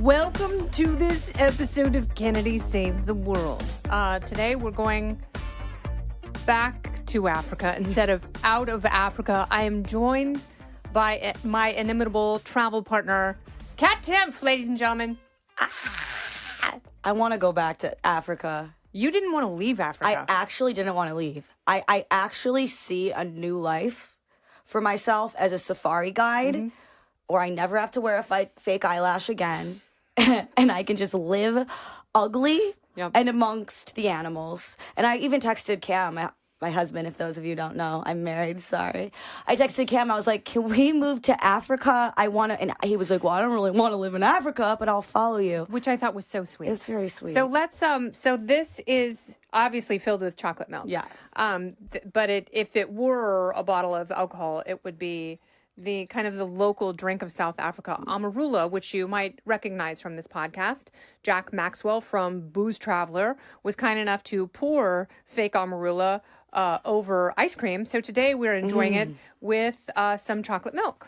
Welcome to this episode of Kennedy Saves the World. Today we're going back to Africa instead of out of Africa. I am joined by my inimitable travel partner, Kat Timpf, ladies and gentlemen. I want to go back to Africa. You didn't want to leave Africa. I actually didn't want to leave. I actually see a new life for myself as a safari guide, where I never have to wear a fake eyelash again, and I can just live ugly and amongst the animals. And I even texted Cam, my husband, if those of you don't know, I'm married, sorry. I texted Cam, I was like, can we move to Africa? And he was like, well, I don't really want to live in Africa, but I'll follow you. Which I thought was so sweet. It was very sweet. So so this is obviously filled with chocolate milk. Yes. But if it were a bottle of alcohol, it would be the kind of the local drink of South Africa, amarula, which you might recognize from this podcast. Jack Maxwell from Booze Traveler was kind enough to pour fake amarula over ice cream. So today we're enjoying it with some chocolate milk.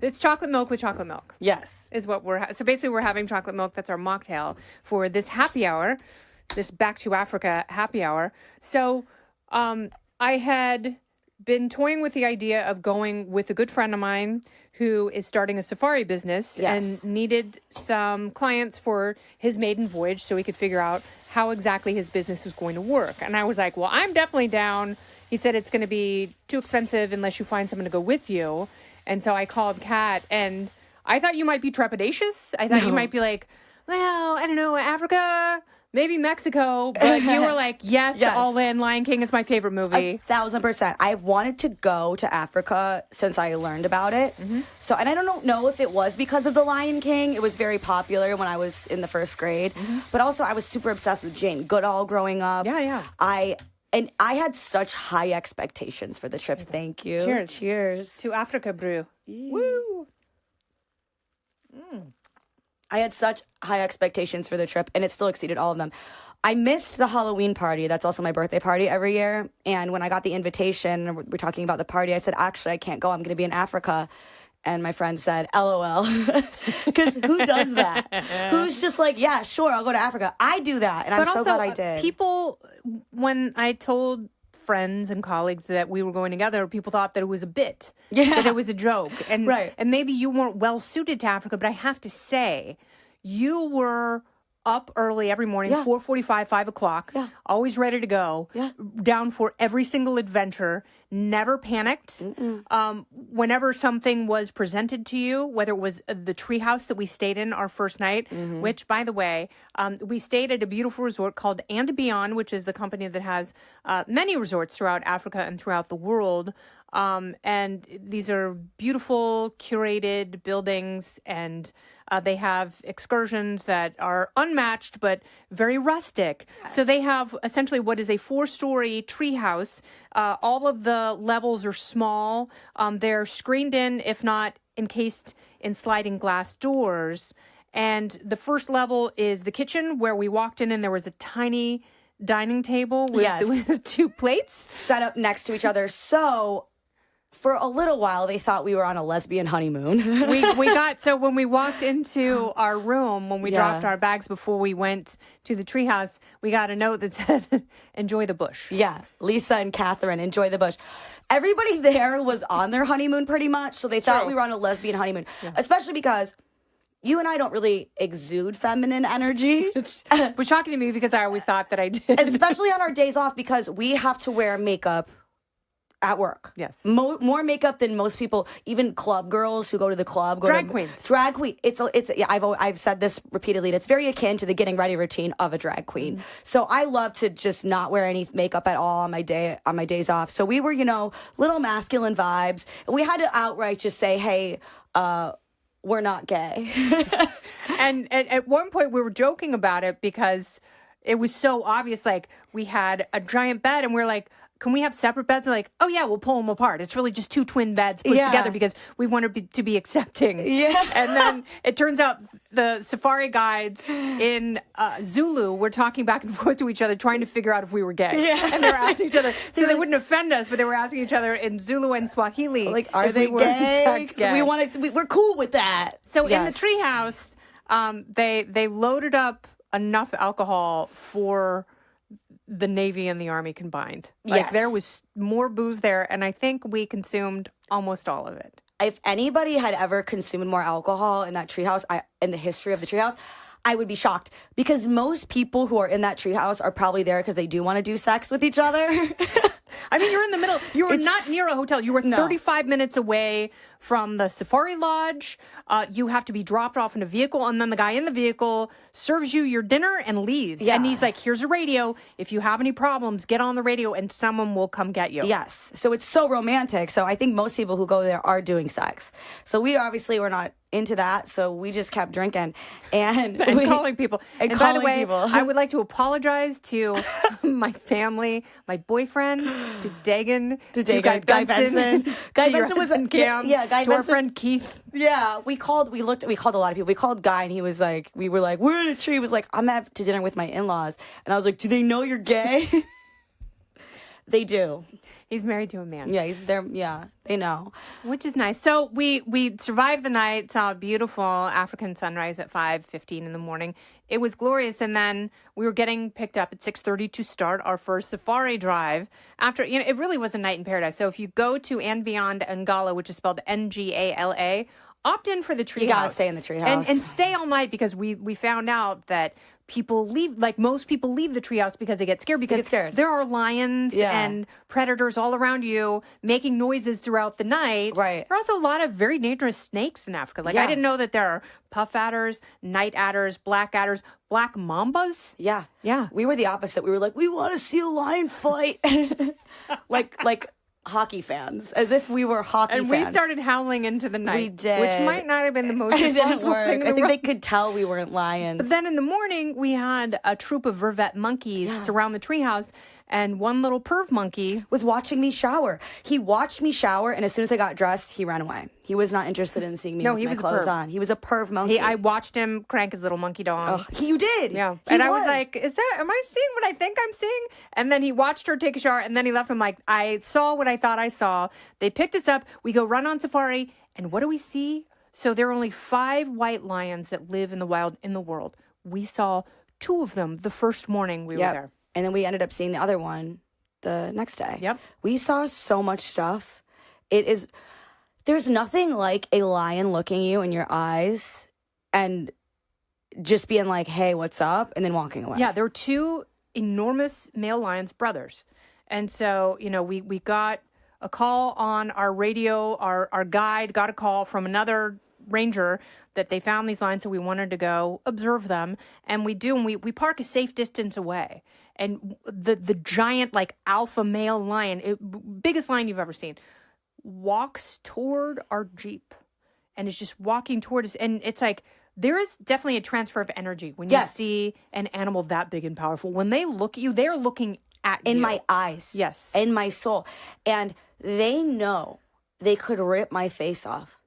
It's chocolate milk with chocolate milk. Yes. Is what so basically we're having chocolate milk. That's our mocktail for this happy hour, this Back to Africa happy hour. So I had been toying with the idea of going with a good friend of mine who is starting a safari business and needed some clients for his maiden voyage so he could figure out how exactly his business was going to work. And I was like, well, I'm definitely down. He said it's going to be too expensive unless you find someone to go with you. And so I called Kat, and I thought you might be trepidatious. I thought you might be like, well, I don't know, Africa, maybe Mexico, but you were like, yes, all in. Lion King is my favorite movie. 1,000%. I've wanted to go to Africa since I learned about it. So, and I don't know if it was because of the Lion King. It was very popular when I was in the first grade. But also, I was super obsessed with Jane Goodall growing up. Yeah. I had such high expectations for the trip. Thank you. Cheers. To Africa, brew. Woo! I had such high expectations for the trip, and it still exceeded all of them. I missed the Halloween party. That's also my birthday party every year. And when I got the invitation, we're talking about the party, I said, actually, I can't go. I'm going to be in Africa. And my friend said, LOL. Because who does that? Who's just like, yeah, sure, I'll go to Africa. I do that, and I'm so glad I did. People, when I told friends and colleagues that we were going together, people thought that it was a bit, that it was a joke. And, and maybe you weren't well suited to Africa, but I have to say, you were up early every morning, 4:45, 5 o'clock, always ready to go, down for every single adventure, never panicked. Whenever something was presented to you, whether it was the Treehouse that we stayed in our first night, which, by the way, we stayed at a beautiful resort called And Beyond, which is the company that has many resorts throughout Africa and throughout the world. And these are beautiful, curated buildings, and they have excursions that are unmatched but very rustic. So they have essentially what is a 4-story treehouse. All of the levels are small. They're screened in, if not encased in sliding glass doors. And the first level is the kitchen, where we walked in and there was a tiny dining table with 2 plates set up next to each other. So for a little while, they thought we were on a lesbian honeymoon. So when we walked into our room, when we dropped our bags before we went to the treehouse, we got a note that said, enjoy the bush. Yeah, Lisa and Catherine, enjoy the bush. Everybody there was on their honeymoon pretty much, so they thought we were on a lesbian honeymoon, especially because you and I don't really exude feminine energy. Which was shocking to me because I always thought that I did. Especially on our days off, because we have to wear makeup at work. Yes. More makeup than most people, even club girls who go to the club. Drag queens. Drag queen. I've said this repeatedly. It's very akin to the getting ready routine of a drag queen. So I love to just not wear any makeup at all on my days off. So we were, little masculine vibes. And we had to outright just say, hey, we're not gay. And at one point we were joking about it because it was so obvious. Like, we had a giant bed and we're like, can we have separate beds? They're like, oh yeah, we'll pull them apart. It's really just 2 twin beds pushed together because we wanted to be accepting. Yeah. And then it turns out the safari guides in Zulu were talking back and forth to each other, trying to figure out if we were gay. Yeah. And they were asking each other, so they wouldn't offend us, but they were asking each other in Zulu and Swahili, like, are they gay? We're cool with that. So in the treehouse, They loaded up enough alcohol for the Navy and the Army combined. Like, there was more booze there, and I think we consumed almost all of it. If anybody had ever consumed more alcohol in that treehouse, in the history of the treehouse, I would be shocked, because most people who are in that treehouse are probably there because they do want to do sex with each other. I mean, you're in the middle. You were not near a hotel. You were 35 minutes away from the safari lodge. You have to be dropped off in a vehicle, and then the guy in the vehicle serves you your dinner and leaves. Yeah. And he's like, here's a radio. If you have any problems, get on the radio, and someone will come get you. Yes. So it's so romantic. So I think most people who go there are doing sex. So we obviously were not into that, so we just kept drinking and calling people. And by the way, I would like to apologize to my family, my boyfriend, to Dagan, to Guy Benson. Guy Benson was in Cam. Yeah, Guy to Benson. Our friend Keith. Yeah, we called a lot of people. We called Guy, and he was like, we were like, we're in a tree. He was like, I'm out to dinner with my in-laws, and I was like, do they know you're gay? They do. He's married to a man. Yeah, he's there. Yeah, they know. Which is nice. So we survived the night, saw a beautiful African sunrise at 5:15 in the morning. It was glorious. And then we were getting picked up at 6:30 to start our first safari drive. After, it really was a night in paradise. So if you go to And Beyond Ngala, which is spelled Ngala, opt in for the treehouse. You gotta stay in the treehouse. And stay all night, because we found out that people leave, like most people leave the treehouse because they get scared, because there are lions and predators all around you making noises throughout the night. Right. There are also a lot of very dangerous snakes in Africa. Like, I didn't know that there are puff adders, night adders, black mambas. Yeah. Yeah. We were the opposite. We were like, we want to see a lion fight. like hockey fans, as if we were hockey fans. And we started howling into the night. We did. Which might not have been the most responsible thing in the world. I think they could tell we weren't lions. But then in the morning, we had a troop of vervet monkeys surround the treehouse, and one little perv monkey was watching me shower. He watched me shower, and as soon as I got dressed, he ran away. He was not interested in seeing me with my clothes on. He was a perv monkey. I watched him crank his little monkey dong. You did? Yeah. I was like, am I seeing what I think I'm seeing? And then he watched her take a shower, and then he left. I'm like, I saw what I thought I saw. They picked us up. We go run on safari, and what do we see? So there are only 5 white lions that live in the wild in the world. We saw 2 of them the first morning we were there. And then we ended up seeing the other one the next day. Yep. We saw so much stuff. There's nothing like a lion looking you in your eyes and just being like, hey, what's up? And then walking away. Yeah, there were 2 enormous male lions, brothers. And so, we got a call on our radio. Our guide got a call from another ranger that they found these lions, so we wanted to go observe them. And we do, and we park a safe distance away. And the giant, like, alpha male lion, biggest lion you've ever seen, walks toward our Jeep and is just walking toward us. And it's like, there is definitely a transfer of energy when you see an animal that big and powerful. When they look at you, they're looking at you. In my eyes. Yes. In my soul. And they know they could rip my face off.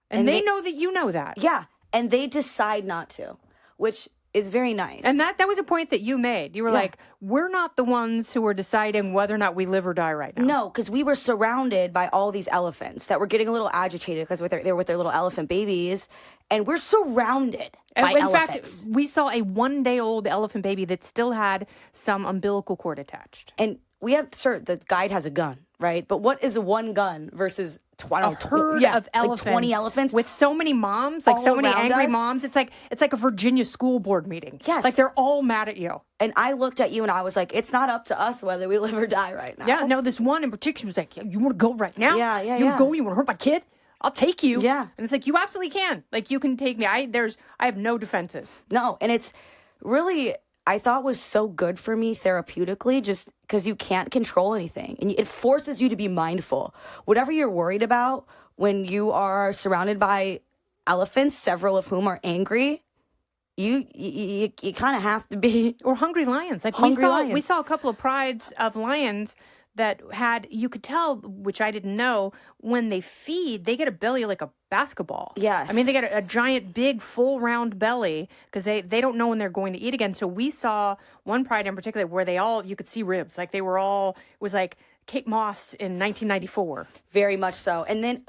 And they know that you know that. Yeah. And they decide not to, which is very nice. And that was a point that you made. You were like, we're not the ones who are deciding whether or not we live or die right now. No, because we were surrounded by all these elephants that were getting a little agitated because they were with their little elephant babies. And we're surrounded by elephants. In fact, we saw a 1-day-old elephant baby that still had some umbilical cord attached. And the guide has a gun, right? But what is one gun versus a herd of elephants, like 20 elephants with so many moms, like so many angry moms? It's like a Virginia school board meeting. Yes, like they're all mad at you. And I looked at you and I was like, it's not up to us whether we live or die right now. Yeah, no, this one in particular was like, you want to go right now? Yeah. You want to go? You want to hurt my kid? I'll take you. Yeah. And it's like, you absolutely can. Like, you can take me. I have no defenses. No, and it's really, I thought was so good for me therapeutically, just because you can't control anything. And it forces you to be mindful. Whatever you're worried about when you are surrounded by elephants, several of whom are angry, you kind of have to be. Or hungry lions. Like we saw a couple of prides of lions that had, you could tell, which I didn't know, when they feed, they get a belly like a basketball. Yes. I mean, they get a giant, big, full round belly because they don't know when they're going to eat again. So we saw one pride in particular where you could see ribs. Like, they were all, it was like Kate Moss in 1994. Very much so. And then,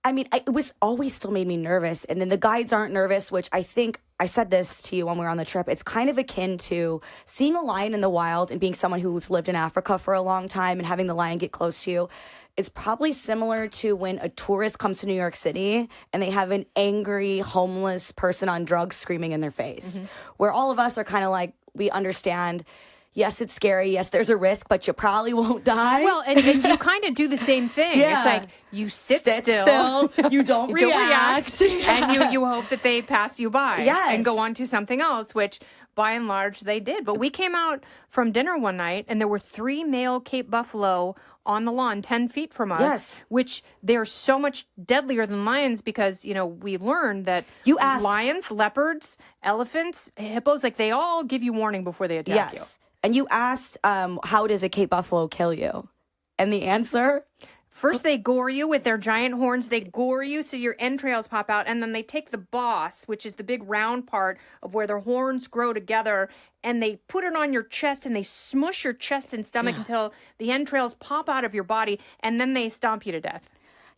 I mean, it was always still made me nervous. And then the guides aren't nervous, which I think I said this to you when we were on the trip. It's kind of akin to seeing a lion in the wild and being someone who's lived in Africa for a long time and having the lion get close to you. It's probably similar to when a tourist comes to New York City and they have an angry, homeless person on drugs screaming in their face. Where all of us are kind of like, we understand, yes, it's scary. Yes, there's a risk, but you probably won't die. Well, and you kind of do the same thing. Yeah. It's like you sit still. You don't react. And you hope that they pass you by and go Yes. on to something else, which by and large they did. But we came out from dinner one night and there were 3 male Cape buffalo on the lawn 10 feet from us, which they're so much deadlier than lions because, we learned that lions, leopards, elephants, hippos, like they all give you warning before they attack you. And you asked, how does a Cape buffalo kill you? And the answer? First, they gore you with their giant horns. They gore you so your entrails pop out. And then they take the boss, which is the big round part of where their horns grow together, and they put it on your chest and they smush your chest and stomach until the entrails pop out of your body. And then they stomp you to death.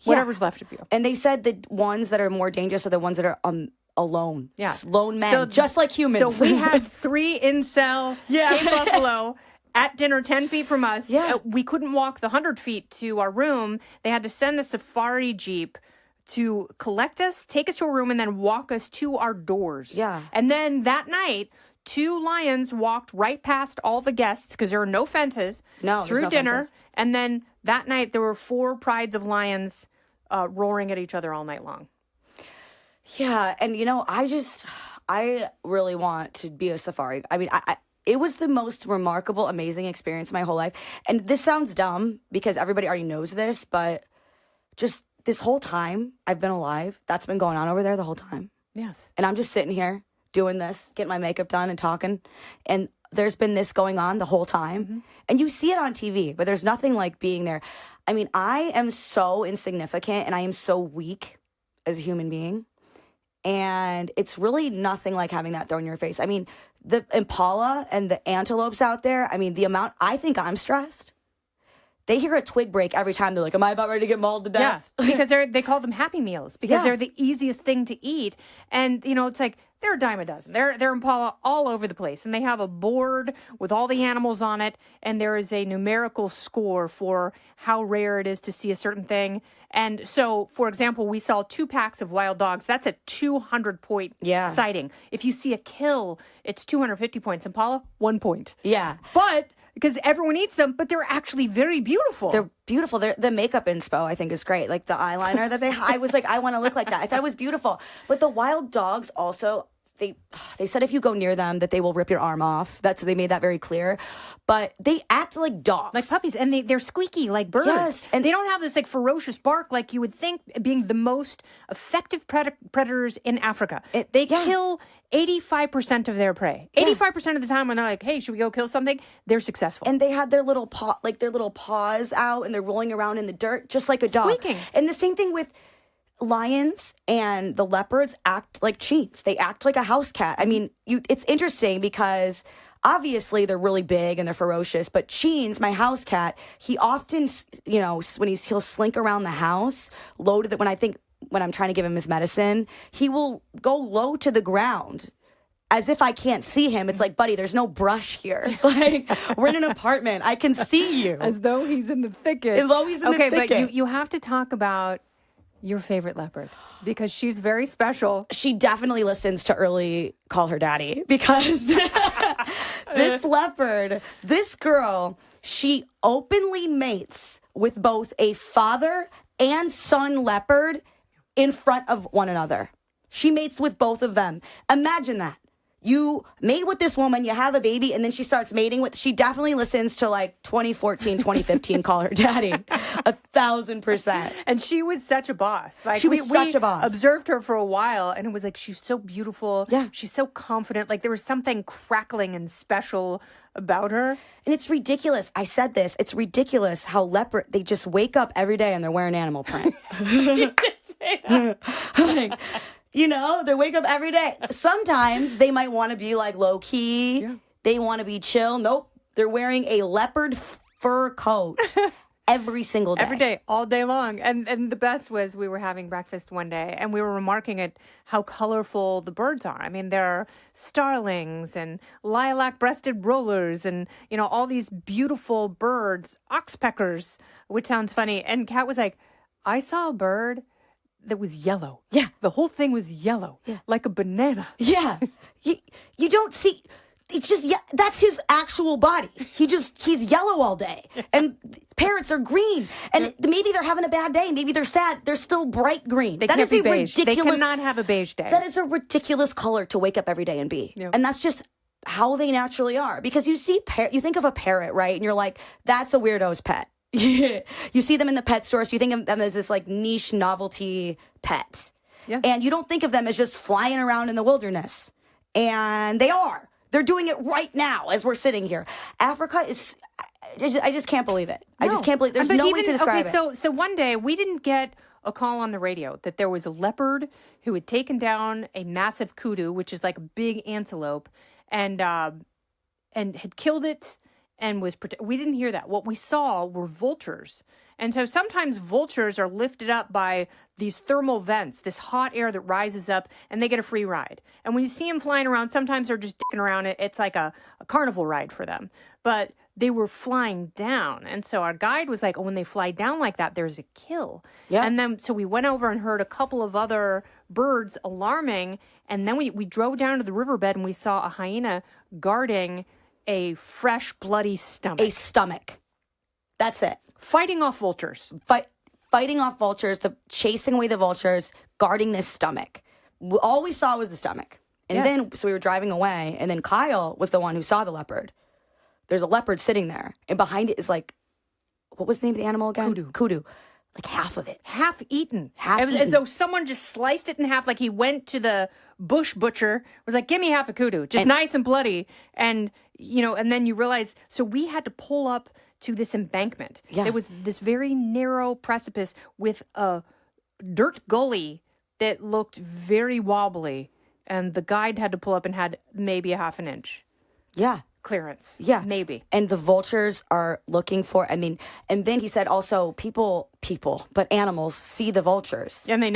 Whatever's left of you. And they said the ones that are more dangerous are the ones that are alone. Yeah. Lone men, just like humans. So we had 3 incel Cape buffalo at dinner 10 feet from us. We couldn't walk the 100 feet to our room. They had to send a safari jeep to collect us, take us to a room, and then walk us to our doors. Yeah. And then that night, 2 lions walked right past all the guests because there are no fences through dinner. Fences. And then that night, there were 4 prides of lions roaring at each other all night long. Yeah. And, I really want to be a safari. I mean, it was the most remarkable, amazing experience of my whole life. And this sounds dumb because everybody already knows this, but just this whole time I've been alive, that's been going on over there the whole time. Yes. And I'm just sitting here doing this, getting my makeup done and talking. And there's been this going on the whole time. And you see it on TV, but there's nothing like being there. I mean, I am so insignificant and I am so weak as a human being. And it's really nothing like having that thrown in your face. I mean, the Impala and the antelopes out there, I mean, the amount, I think I'm stressed. They hear a twig break every time. They're like, am I about ready to get mauled to death? Yeah, because they call them happy meals because they're the easiest thing to eat. And, it's like they're a dime a dozen. They're Impala all over the place. And they have a board with all the animals on it. And there is a numerical score for how rare it is to see a certain thing. And so, for example, we saw 2 packs of wild dogs. That's a 200-point sighting. If you see a kill, it's 250 points. Impala, 1 point. Yeah. But because everyone eats them, but they're actually very beautiful. They're beautiful. The makeup inspo, I think, is great. Like the eyeliner that I was like, I want to look like that. I thought it was beautiful. But the wild dogs also, they said if you go near them that they will rip your arm off. They made that very clear. But they act like dogs. Like puppies. And they're squeaky like birds. Yes. And they don't have this like ferocious bark like you would think being the most effective predators in Africa. They kill 85% of their prey. 85% of the time when they're like, hey, should we go kill something? They're successful. And they had their little paws out and they're rolling around in the dirt just like a dog. Squeaking. And the same thing with lions and the leopards act like cheats. They act like a house cat. I mean, it's interesting because obviously they're really big and they're ferocious, but Cheens, my house cat, he often, when he'll slink around the house, when I'm trying to give him his medicine, he will go low to the ground as if I can't see him. It's like, buddy, there's no brush here. Like, we're in an apartment. I can see you. As though he's in the thicket. As though he's in the thicket. Okay, but you have to talk about your favorite leopard because she's very special. She definitely listens to Early Call Her Daddy because this leopard, this girl, she openly mates with both a father and son leopard in front of one another. She mates with both of them. Imagine that. You mate with this woman, you have a baby, and then she starts mating with... She definitely listens to, 2014, 2015 Call Her Daddy. 1,000%. And she was such a boss. She was such a boss. Observed her for a while, and it was like, she's so beautiful. Yeah. She's so confident. Like, there was something crackling and special about her. And it's ridiculous. I said this. It's ridiculous how leopard... They just wake up every day and they're wearing animal print. You did say that. They wake up every day. Sometimes they might want to be low key. Yeah. They want to be chill. Nope. They're wearing a leopard fur coat every single day. Every day, all day long. And the best was we were having breakfast one day and we were remarking at how colorful the birds are. I mean, there are starlings and lilac-breasted rollers and, all these beautiful birds, oxpeckers, which sounds funny. And Kat was like, I saw a bird that was yellow. Yeah. The whole thing was yellow. Yeah. Like a banana. Yeah. You don't see... It's just, that's his actual body. He's yellow all day. And parrots are green. And maybe they're having a bad day. Maybe they're sad. They're still bright green. That is a beige. They cannot have a beige day. That is a ridiculous color to wake up every day and be. Yep. And that's just how they naturally are. Because you think of a parrot, right? And you're like, that's a weirdo's pet. You see them in the pet store, so you think of them as this like niche novelty pet. Yeah. And you don't think of them as just flying around in the wilderness. And they are. They're doing it right now as we're sitting here. Africa is, I just can't believe it. No. I just can't believe, there's no way to describe it. So one day we didn't get a call on the radio that there was a leopard who had taken down a massive kudu, which is like a big antelope, and had killed it and was, we didn't hear that. What we saw were vultures. And so sometimes vultures are lifted up by these thermal vents, this hot air that rises up, and they get a free ride. And when you see them flying around, sometimes they're just dicking around. It's like a carnival ride for them. But they were flying down. And so our guide was like, oh, when they fly down like that, there's a kill. Yeah. And then so we went over and heard a couple of other birds alarming. And then we drove down to the riverbed and we saw a hyena guarding a fresh, bloody stomach. A stomach. That's it. Fighting off vultures. Fighting off vultures, chasing away the vultures, guarding this stomach. All we saw was the stomach. And then, so we were driving away, and then Kyle was the one who saw the leopard. There's a leopard sitting there, and behind it is like, what was the name of the animal again? Kudu. Like half of it. Half eaten. Half eaten. As though someone just sliced it in half, like he went to the bush butcher, was like, give me half a kudu, just nice and bloody. And, and then you realize, so we had to pull up to this embankment. Yeah. There was this very narrow precipice with a dirt gully that looked very wobbly, and the guide had to pull up and had maybe a half an inch. Yeah. Clearance. Yeah. Maybe. And the vultures are looking for, and then he said also people, but animals see the vultures. And they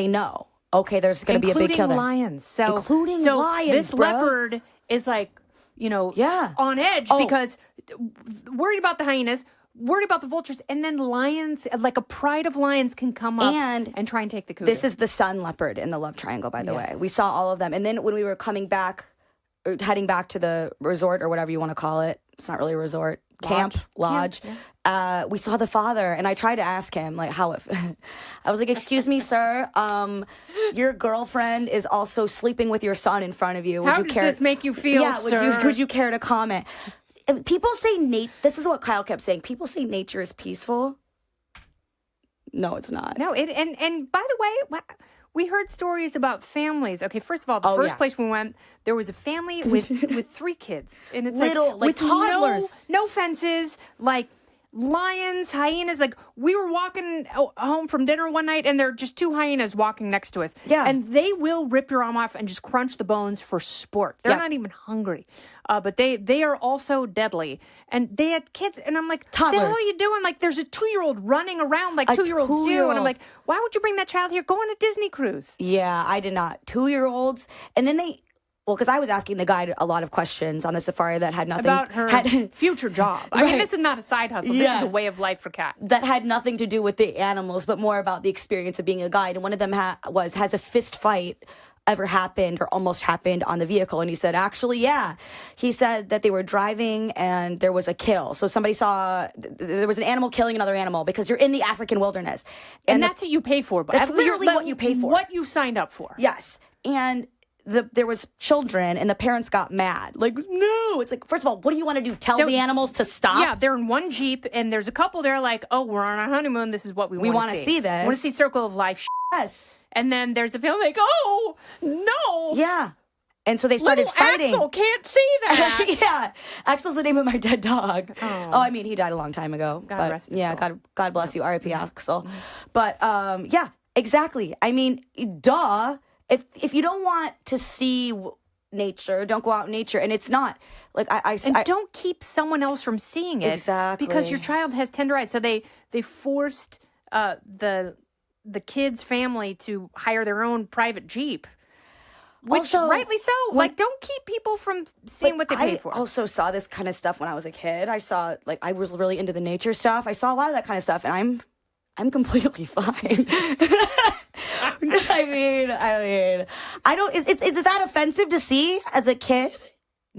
know. Okay, there's going to be a big kill there. Including lions. This leopard is like, on edge because worried about the hyenas, worried about the vultures, and then lions, like a pride of lions, can come up and try and take the kudu. This is the sun leopard in the love triangle, by the way. We saw all of them. And then when we were coming back, or heading back to the resort or whatever you want to call it, it's not really a resort, lodge. We saw the father, and I tried to ask him like how it. I was like, "Excuse me, sir. Your girlfriend is also sleeping with your son in front of you. How does this make you feel, sir? Would you care to comment?" And people say this is what Kyle kept saying. People say nature is peaceful. No, it's not. No, and by the way, we heard stories about families. Okay, first of all, the first place we went, there was a family with 3 kids, and it's like with toddlers, no fences, like lions, hyenas. Like we were walking home from dinner one night, and there are just 2 hyenas walking next to us. Yeah, and they will rip your arm off and just crunch the bones for sport. They're not even hungry, but they are also deadly. And they had kids, and I'm like, toddlers. What the hell are you doing? Like there's a 2-year-old running around like 2-year-olds do, and I'm like, why would you bring that child here? Go on a Disney cruise. Yeah, I did not. 2-year-olds, and then because I was asking the guide a lot of questions on the safari that had nothing... About her future job. I mean, this is not a side hustle. This is a way of life for Kat. That had nothing to do with the animals, but more about the experience of being a guide. And one of them has a fist fight ever happened or almost happened on the vehicle? And he said, actually, yeah. He said that they were driving and there was a kill. So somebody saw there was an animal killing another animal because you're in the African wilderness. And that's what you pay for. That's literally what you pay for. What you signed up for. Yes. And there was children and the parents got mad. Like, no. It's like, first of all, what do you want to do? Tell the animals to stop? Yeah, they're in one Jeep and there's a couple there like, oh, we're on our honeymoon. This is what we want to see. We want to see this. We want to see Circle of Life. Yes. And then there's a film like, oh, no. Yeah. And so they started fighting. Axel can't see that. Yeah. Axel's the name of my dead dog. Oh, I mean, he died a long time ago. God rest his soul. God bless you. R.I.P. Axel. But, yeah, exactly. I mean, duh. If you don't want to see nature, don't go out in nature. And it's not like and don't keep someone else from seeing it. Exactly. Because your child has tender eyes. So they forced the kid's family to hire their own private Jeep. Which, also, rightly so. Don't keep people from seeing what they paid for. I also saw this kind of stuff when I was a kid. I saw, I was really into the nature stuff. I saw a lot of that kind of stuff, and I'm completely fine. I mean, I don't. Is it that offensive to see as a kid?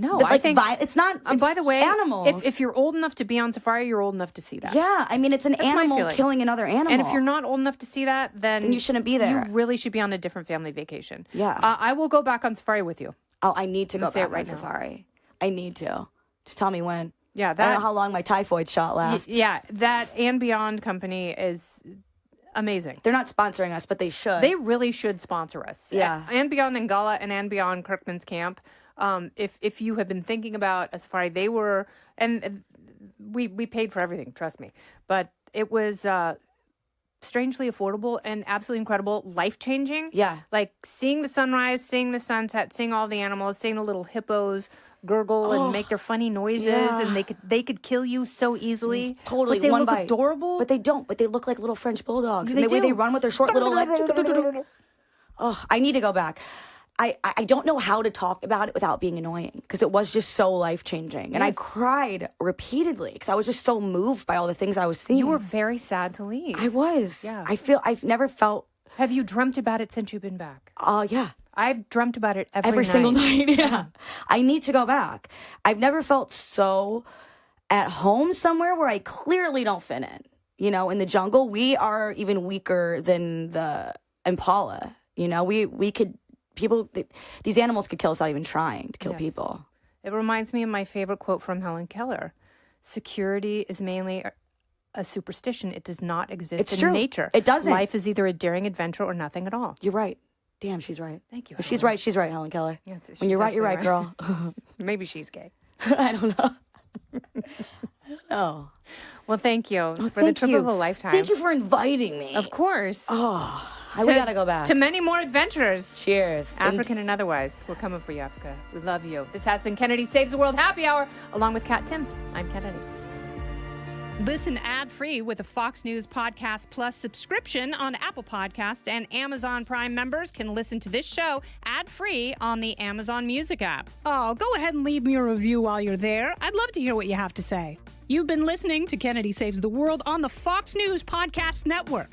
No, I think it's not. By the way, animals. If you're old enough to be on safari, you're old enough to see that. Yeah, I mean, it's an animal killing another animal. And if you're not old enough to see that, then you shouldn't be there. You really should be on a different family vacation. Yeah, I will go back on safari with you. Oh, I need to go back on safari. I need to. Just tell me when. Yeah, I don't know how long my typhoid shot lasts. Yeah, that And Beyond company is amazing. They're not sponsoring us, but they should. They really should sponsor us. Yeah. And Beyond Ngala and Beyond Kirkman's Camp. If you have been thinking about a safari, they were, and we paid for everything, trust me. But it was strangely affordable and absolutely incredible, life-changing. Yeah. Like seeing the sunrise, seeing the sunset, seeing all the animals, seeing the little hippos gurgle and make their funny noises, and they could kill you so easily. Totally, but they look bite. Adorable. But they don't. But they look like little French bulldogs. And the way they run with their short little legs. Oh, I need to go back. I don't know how to talk about it without being annoying because it was just so life-changing. And I cried repeatedly because I was just so moved by all the things I was seeing. You were very sad to leave. I was. Yeah. I've never felt. Have you dreamt about it since you've been back? Yeah. I've dreamt about it every night. Single night. Yeah. I need to go back. I've never felt so at home somewhere where I clearly don't fit in. You know, in the jungle, we are even weaker than the Impala. You know, we could. These animals could kill us without even trying to kill people. It reminds me of my favorite quote from Helen Keller. Security is mainly a superstition. It does not exist in nature. It doesn't. Life is either a daring adventure or nothing at all. You're right. Damn, she's right. Thank you, Helen. She's right, Helen Keller. Yeah, when you're right, girl. Maybe she's gay. I don't know. I don't know. Well, thank you for the trip of a lifetime. Thank you for inviting me. Of course. Oh, we gotta go back. To many more adventures. Cheers. African and otherwise. We're coming for you, Africa. We love you. This has been Kennedy Saves the World Happy Hour, along with Kat Timpf. I'm Kennedy. Listen ad-free with a Fox News Podcast Plus subscription on Apple Podcasts, and Amazon Prime members can listen to this show ad-free on the Amazon Music app. Oh, go ahead and leave me a review while you're there. I'd love to hear what you have to say. You've been listening to Kennedy Saves the World on the Fox News Podcast Network.